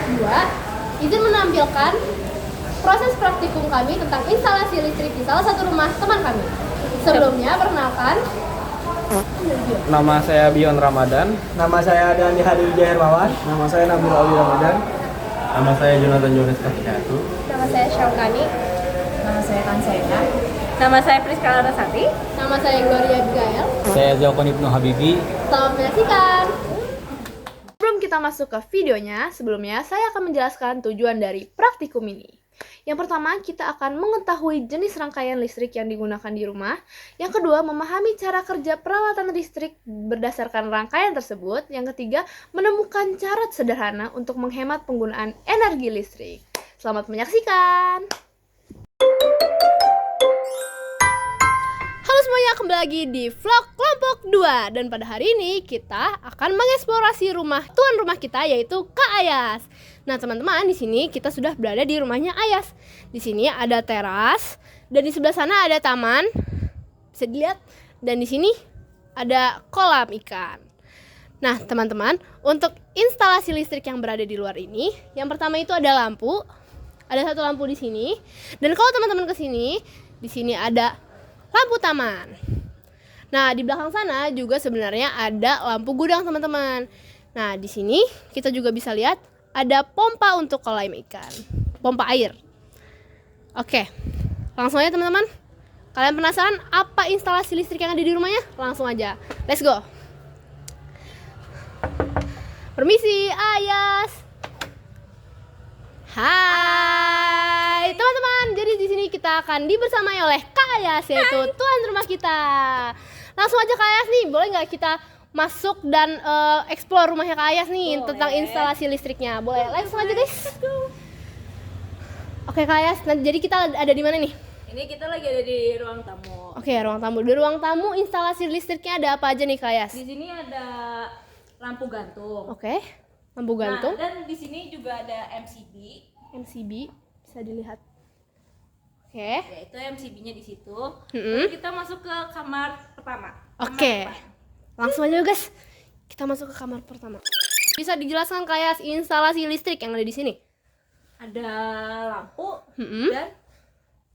kelas 2, izin menampilkan proses praktikum kami tentang instalasi listrik di salah satu rumah teman kami. Sebelumnya, perkenalkan. Nama saya Bion Ramadan. Nama saya Dandi Hadi Wijaya Hermawan. Nama saya Nabil Alwi Ramadan. Nama saya Jonathan Jones Kafiatu. Nama saya Syaukani. Nama saya Kansayna. Nama saya Priska Larasati. Nama saya Gloria Abigail. Saya Zalkon Ibnu Habibi. Selamat menyaksikan. Sebelum kita masuk ke videonya, sebelumnya saya akan menjelaskan tujuan dari praktikum ini. Yang pertama, kita akan mengetahui jenis rangkaian listrik yang digunakan di rumah. Yang kedua, memahami cara kerja peralatan listrik berdasarkan rangkaian tersebut. Yang ketiga, menemukan cara sederhana untuk menghemat penggunaan energi listrik. Selamat menyaksikan. Halo semuanya, kembali lagi di vlog kelompok 2. Dan pada hari ini kita akan mengeksplorasi rumah tuan rumah kita, yaitu Kak Ayas. Nah teman-teman, di sini kita sudah berada di rumahnya Ayas. Di sini ada teras dan di sebelah sana ada taman, bisa dilihat. Dan di sini ada kolam ikan. Nah teman-teman, untuk instalasi listrik yang berada di luar ini, yang pertama itu ada lampu. Ada satu lampu di sini. Dan kalau teman-teman ke sini, di sini ada lampu taman. Nah di belakang sana juga sebenarnya ada lampu gudang teman-teman. Nah di sini kita juga bisa lihat ada pompa untuk kolam ikan, pompa air. Oke, langsung aja teman-teman. Kalian penasaran apa instalasi listrik yang ada di rumahnya? Langsung aja, let's go. Permisi, Ayas. Hai teman-teman, jadi di sini kita akan dibersamai oleh Kak Ayas, yaitu tuan rumah kita. Langsung aja Kak Ayas nih, boleh nggak kita masuk dan explore rumahnya Kak Ayas nih? Boleh. Tentang instalasi listriknya. Boleh, langsung aja guys. Oke Kak Ayas, nah, jadi kita ada di mana nih? Ini kita lagi ada di ruang tamu. Oke, ruang tamu. Di ruang tamu instalasi listriknya ada apa aja nih Kak Ayas? Di sini ada lampu gantung. Oke, lampu gantung. Nah, dan di sini juga ada MCB. MCB bisa dilihat. Oke. Ya, itu MCB-nya di situ. Lalu kita masuk ke kamar pertama. Oke. Langsung aja guys. Kita masuk ke kamar pertama. Bisa dijelaskan kayak instalasi listrik yang ada di sini? Ada lampu dan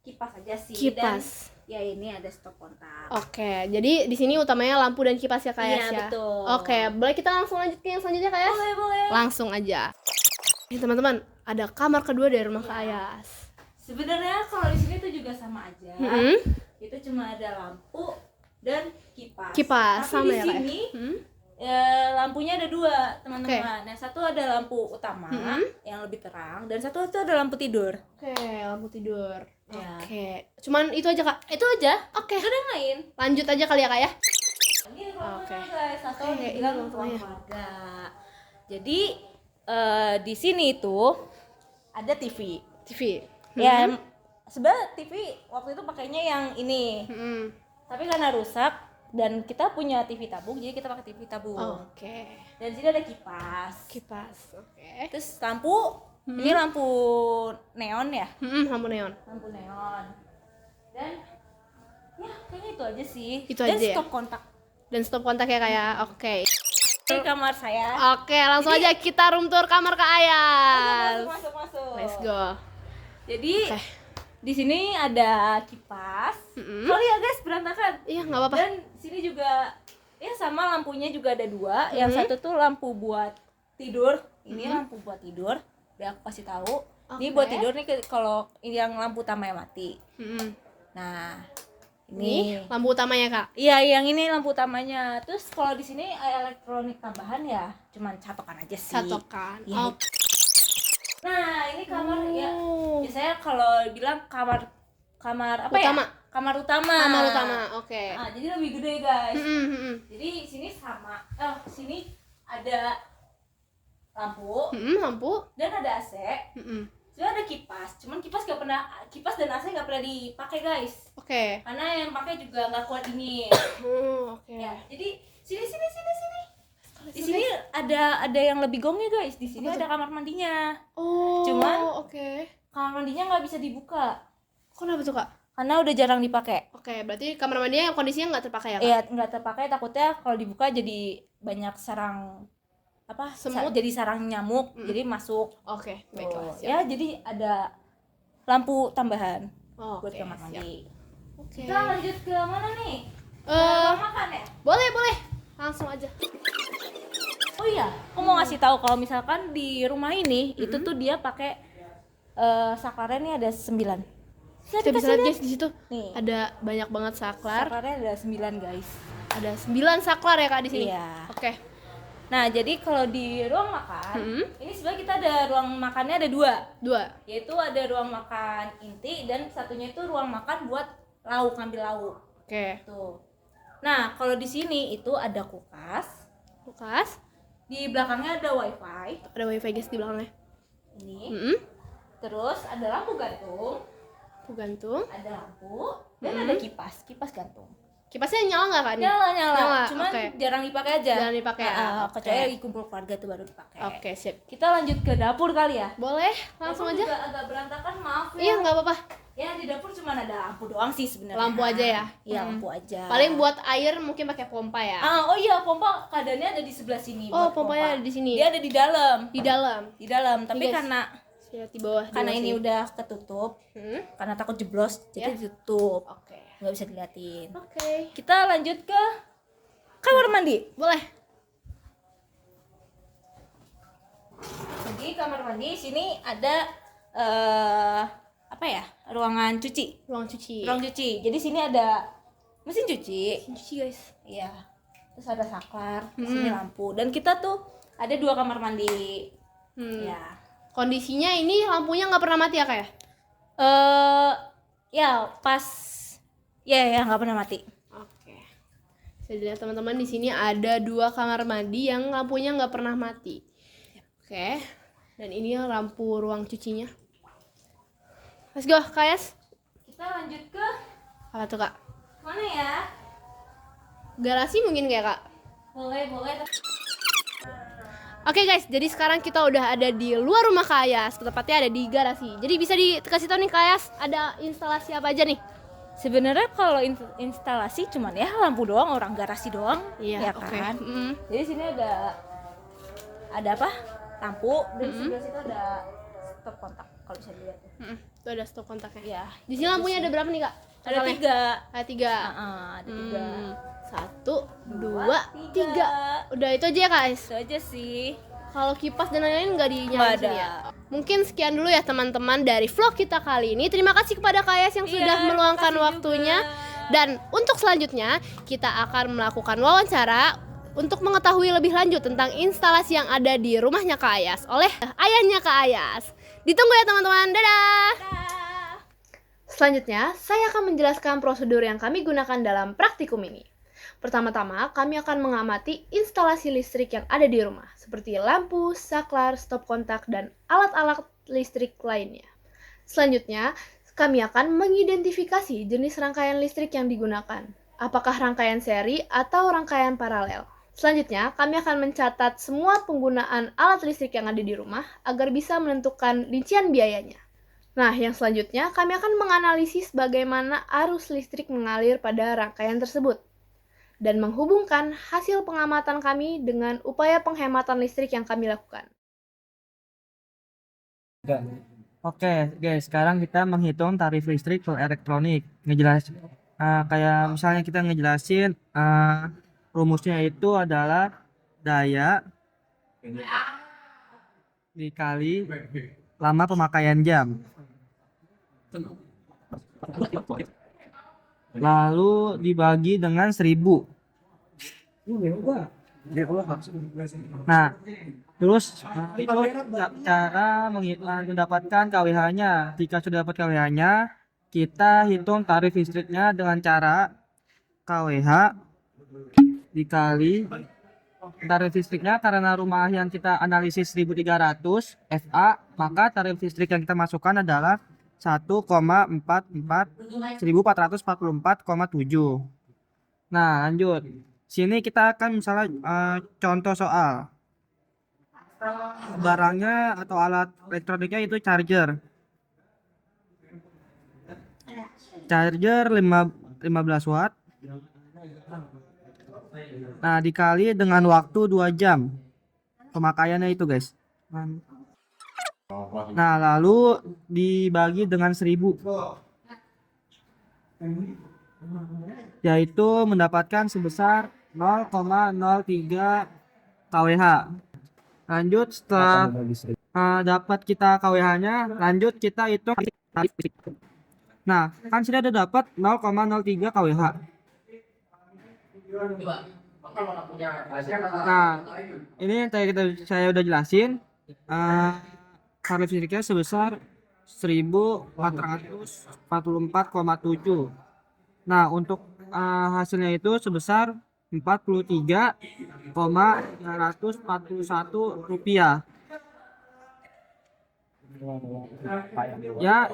kipas aja sih. Kipas. Dan ya ini ada stop kontak. Oke, jadi di sini utamanya lampu dan kipas ya Kayas Iya, ya. betul. Oke, boleh kita langsung lanjut ke yang selanjutnya Kayas? Boleh. Langsung aja. Nih teman-teman, ada kamar kedua dari rumah Kayas. Sebenarnya kalau di sini tuh juga sama aja. Itu cuma ada lampu dan kipas. Kipas Tapi sama di ya Kak? sini lampunya ada dua teman-teman. Yang satu ada lampu utama yang lebih terang dan satu itu ada lampu tidur. Oke, lampu tidur. Ya. Oke, cuman itu aja Kak? Itu aja. Oke, Ada yang lain. lanjut aja kali ya Kak ya? Ini ruang Oke. tengah, guys. Atau Oke, ini dibilang ruang ruang tengahnya. keluarga. Jadi di sini itu ada TV. TV. Ya, sebenarnya TV waktu itu pakainya yang ini. Tapi karena rusak dan kita punya TV tabung, jadi kita pakai TV tabung. Oke. Dan sini ada kipas. Kipas. Oke. Terus lampu, ini lampu neon ya, Lampu neon. lampu neon. Dan ya kayaknya itu aja sih. Itu dan aja ya? stop kontak. Dan stop kontak ya kayak. Oke. Ini kamar saya. Oke, langsung aja kita room tour kamar Kak Ayas. Masuk. Let's go. Jadi Oke. di sini ada kipas. Sorry ya guys, berantakan. Iya, nggak apa-apa. Dan sini juga ya sama lampunya juga ada dua. Yang satu tuh lampu buat tidur. Ini lampu buat tidur. Biar aku kasih tahu. Ini Oke. buat tidur nih kalau ini yang lampu utamanya mati. Nah, Ini ini. lampu utamanya Kak. Iya, yang ini lampu utamanya. Terus kalau di sini elektronik tambahan ya, cuman catokan aja sih. Catokan. Iya. Oke. Nah, ini kamar ya. Biasanya kalau bilang kamar apa Utama. ya? Kamar utama. Kamar utama. Oke. Ah, jadi lebih gede, guys. Mm-mm. Jadi sini sama. Sini ada lampu Lampu. dan ada AC. Mm-mm. Juga ada kipas. Cuman kipas dan AC nggak pernah dipakai, guys. Oke. Karena yang pakai juga nggak kuat dingin. Oke. Ya, jadi sini. Di sini ada yang lebih gongnya, guys. Di sini ada kamar mandinya. Oh. Cuman- oke. Kamar mandinya nggak bisa dibuka Kenapa tuh Kak? karena udah jarang dipakai. Oke, berarti kamar mandinya kondisinya nggak terpakai ya Kak? Iya, nggak terpakai, takutnya kalau dibuka jadi banyak sarang Semut. jadi sarang nyamuk, jadi masuk. Oke, baiklah. Tuh. Siap. Ya, jadi ada lampu tambahan buat Oke, kamar siap. mandi. Oke. Kita lanjut ke mana nih? Eh, Ruang makan ya? boleh. Langsung aja. Oh iya, aku mau ngasih tahu kalau misalkan di rumah ini itu tuh dia pakai saklarnya nih ada 9. Kita bisa lihat guys di situ. Nih. Ada banyak banget saklar. Saklarnya ada 9, guys. Ada 9 saklar ya Kak di sini. Iya. Oke. Nah, jadi kalau di ruang makan, ini sebenarnya kita ada ruang makannya ada 2. 2. Yaitu ada ruang makan inti dan satunya itu ruang makan buat lauk, ngambil lauk. Oke. Tuh. Nah, kalau di sini itu ada kulkas. Kulkas. Di belakangnya ada wifi. Ada wifi guys di belakangnya. Ini. Terus ada lampu gantung, Lampu gantung. ada lampu, dan ada kipas gantung. Kipasnya nyala nggak Kak nih? Nyala. Cuman oke. jarang dipakai aja. Jarang dipakai, oke. Kecuali lagi kumpul keluarga tuh baru dipakai. Oke, sip. Kita lanjut ke dapur kali ya. Boleh, langsung Dapur aja. juga agak berantakan, maaf ya. Iya, nggak apa-apa. Ya di dapur cuma ada lampu doang sih sebenarnya. Lampu aja ya? Iya, lampu aja. Paling buat air mungkin pakai pompa ya. Oh iya, pompa keadaannya ada di sebelah sini. Oh, buat pompanya pompa. ada di sini. Dia ada di dalam. Di dalam. Di dalam, tapi Guys. karena Saya di bawah. ini udah ketutup, karena takut jeblos, jadi ditutup. Oke. Nggak bisa diliatin. Oke. Kita lanjut ke kamar mandi. Boleh. Jadi kamar mandi sini ada apa ya? Ruangan cuci. Ruang cuci. Ruang cuci. Jadi sini ada mesin cuci. cuci guys. Iya. Terus ada saklar, sini lampu. Dan kita tuh ada 2 kamar mandi. Ya. Kondisinya ini lampunya nggak pernah mati ya Kak ya? Ya pas ya nggak pernah mati. Oke. Saya lihat teman-teman di sini ada 2 kamar mandi yang lampunya nggak pernah mati. Oke. Dan ini lampu ruang cucinya. Let's go, Kak Yas. Kita lanjut ke Apa tuh Kak? mana ya? Garasi mungkin kayak Kak. Boleh. Oke guys, jadi sekarang kita udah ada di luar rumah Kak Ayas, tepatnya ada di garasi. Jadi bisa dikasih tahu nih Kak Ayas, ada instalasi apa aja nih? Sebenarnya kalau instalasi cuman ya lampu doang, orang garasi doang, ya oke. kan. Jadi sini ada apa? Lampu. Dan di sebelah situ ada stop kontak kalau bisa dilihat. Tuh ada stop kontaknya. Ya. Di sini lampunya ada berapa nih Kak? Ada Totalnya? 3. Ada 3. Ada 3. 1, 2, 3. Udah itu aja ya Kak Ayas. Itu aja sih. Kalau kipas dan lain-lain nggak dinyalain Nggak sini ada. ya. Mungkin sekian dulu ya teman-teman dari vlog kita kali ini. Terima kasih kepada Kak Ayas yang Iya, sudah meluangkan terima kasih waktunya. juga. Dan untuk selanjutnya kita akan melakukan wawancara untuk mengetahui lebih lanjut tentang instalasi yang ada di rumahnya Kak Ayas oleh ayahnya Kak Ayas. Ditunggu ya teman-teman. Dadah. Selanjutnya, saya akan menjelaskan prosedur yang kami gunakan dalam praktikum ini. Pertama-tama, kami akan mengamati instalasi listrik yang ada di rumah, seperti lampu, saklar, stop kontak, dan alat-alat listrik lainnya. Selanjutnya, kami akan mengidentifikasi jenis rangkaian listrik yang digunakan, apakah rangkaian seri atau rangkaian paralel. Selanjutnya, kami akan mencatat semua penggunaan alat listrik yang ada di rumah agar bisa menentukan rincian biayanya. Nah, yang selanjutnya kami akan menganalisis bagaimana arus listrik mengalir pada rangkaian tersebut dan menghubungkan hasil pengamatan kami dengan upaya penghematan listrik yang kami lakukan. Oke, guys, sekarang kita menghitung tarif listrik per elektronik. Kayak misalnya kita ngejelasin rumusnya itu adalah daya dikali lama pemakaian jam. Lalu dibagi dengan 1000. Nah, terus cara mendapatkan KWH-nya. Jika sudah dapat KWH-nya, kita hitung tarif listriknya dengan cara KWH dikali tarif listriknya, karena rumah yang kita analisis 1300 FA, maka tarif listrik yang kita masukkan adalah 1,44,7. Nah, lanjut. Sini kita akan misalnya contoh soal. Barangnya atau alat elektroniknya itu charger. Charger 15 watt. Nah, dikali dengan waktu 2 jam. pemakaiannya itu guys. Nah, lalu dibagi dengan 1000, yaitu mendapatkan sebesar 0,03 kWh. Lanjut, setelah dapat kita KWH-nya, lanjut kita hitung. Nah, kan sudah ada dapat 0,03 kWh. Nah, ini yang tadi saya udah jelasin. Tarif listriknya sebesar 1444,7. Nah, untuk hasilnya itu sebesar Rp43,341. Ya,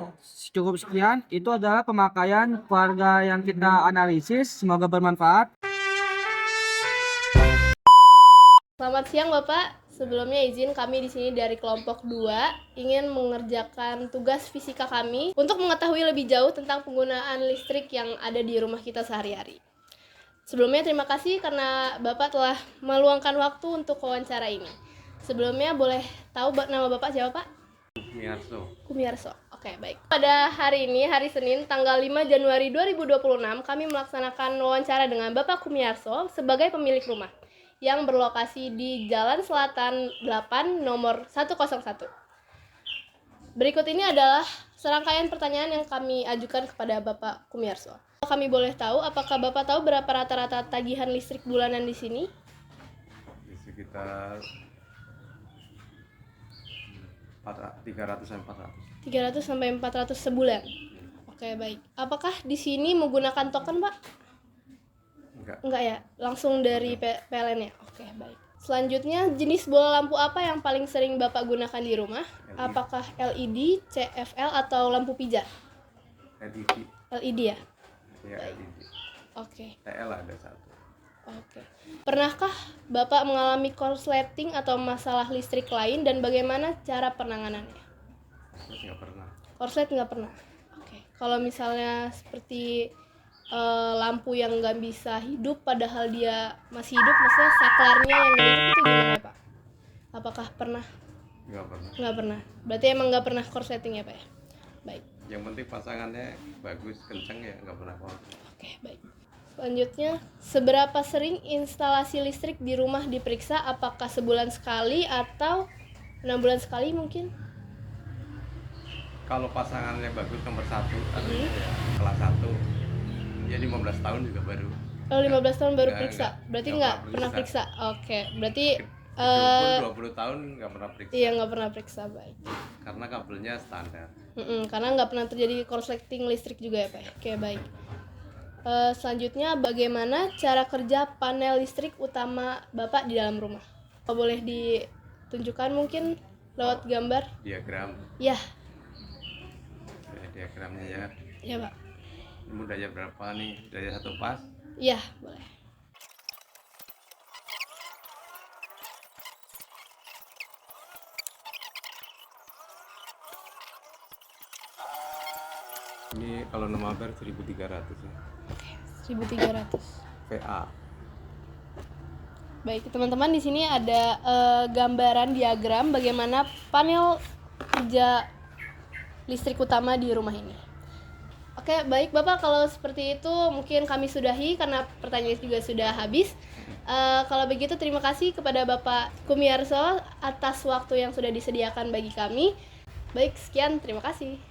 cukup sekian. Itu adalah pemakaian keluarga yang kita analisis. Semoga bermanfaat. Selamat siang Bapak. Sebelumnya izin kami di sini dari kelompok 2 ingin mengerjakan tugas fisika kami untuk mengetahui lebih jauh tentang penggunaan listrik yang ada di rumah kita sehari-hari. Sebelumnya terima kasih karena Bapak telah meluangkan waktu untuk wawancara ini. Sebelumnya boleh tahu nama Bapak siapa Pak? Kumiarso. Oke, baik. Pada hari ini, hari Senin, tanggal 5 Januari 2026, kami melaksanakan wawancara dengan Bapak Kumiarso sebagai pemilik rumah yang berlokasi di Jalan Selatan 8 nomor 101. Berikut ini adalah serangkaian pertanyaan yang kami ajukan kepada Bapak Kumiarso. Kami boleh tahu apakah Bapak tahu berapa rata-rata tagihan listrik bulanan di sini? Di sekitar 300 sampai 400 sebulan. Oke, baik. Apakah di sini menggunakan token, Pak? Enggak ya, langsung dari PLN ya. Oke, baik. Selanjutnya, jenis bola lampu apa yang paling sering Bapak gunakan di rumah? Apakah LED, CFL atau lampu pijar? LED ya? Ya, LED. Oke. TL ada satu. Oke. Pernahkah Bapak mengalami korsleting atau masalah listrik lain dan bagaimana cara penanganannya? Nggak pernah. Korslet nggak pernah. Oke. Kalau misalnya seperti lampu yang nggak bisa hidup padahal dia masih hidup, maksudnya saklarnya yang nggak hidup itu gimana Pak? Apakah pernah? Nggak pernah. Nggak pernah. Berarti emang nggak pernah korsleting ya Pak ya? Baik. Yang penting pasangannya bagus, kenceng ya, nggak pernah korslet. Oke, baik. Selanjutnya, seberapa sering instalasi listrik di rumah diperiksa? Apakah sebulan sekali atau 6 bulan sekali mungkin? Kalau pasangannya bagus nomor 1 atau ya, kelas 1, ya 15 tahun juga baru. Oh, 15 tahun baru Nggak, periksa. Berarti nggak nggak pernah periksa. Oke, berarti Hidup pun 20 tahun nggak pernah periksa. iya nggak pernah periksa, baik. Karena kabelnya standar. Karena nggak pernah terjadi korsleting listrik juga ya Pak. Oke, baik. Selanjutnya, bagaimana cara kerja panel listrik utama Bapak di dalam rumah? Boleh ditunjukkan mungkin lewat gambar? Diagram. Ya, Diagramnya ya. ya Pak. Ini daya berapa nih? Daya 1 pas. Ya, boleh. Ini kalau 6 ampere 1300 ya. 1300. VA. Baik, teman-teman, di sini ada gambaran diagram bagaimana panel kerja listrik utama di rumah ini. Oke, baik Bapak, kalau seperti itu mungkin kami sudahi karena pertanyaan juga sudah habis. Kalau begitu terima kasih kepada Bapak Kumiarso atas waktu yang sudah disediakan bagi kami. Baik, sekian, terima kasih.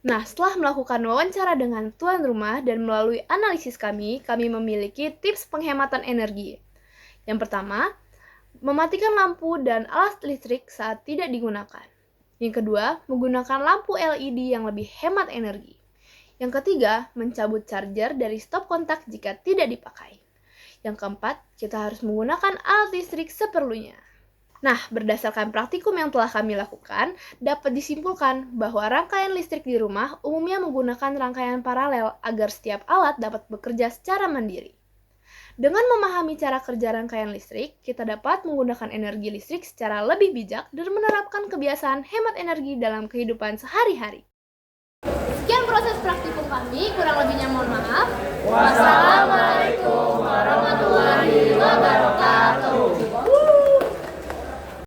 Nah, setelah melakukan wawancara dengan tuan rumah dan melalui analisis kami memiliki tips penghematan energi. Yang pertama, mematikan lampu dan alat listrik saat tidak digunakan. Yang kedua, menggunakan lampu LED yang lebih hemat energi. Yang ketiga, mencabut charger dari stop kontak jika tidak dipakai. Yang keempat, kita harus menggunakan alat listrik seperlunya. Nah, berdasarkan praktikum yang telah kami lakukan, dapat disimpulkan bahwa rangkaian listrik di rumah umumnya menggunakan rangkaian paralel agar setiap alat dapat bekerja secara mandiri. Dengan memahami cara kerja rangkaian listrik, kita dapat menggunakan energi listrik secara lebih bijak dan menerapkan kebiasaan hemat energi dalam kehidupan sehari-hari. Sekian proses praktikum kami, kurang lebihnya mohon maaf. Wassalamualaikum.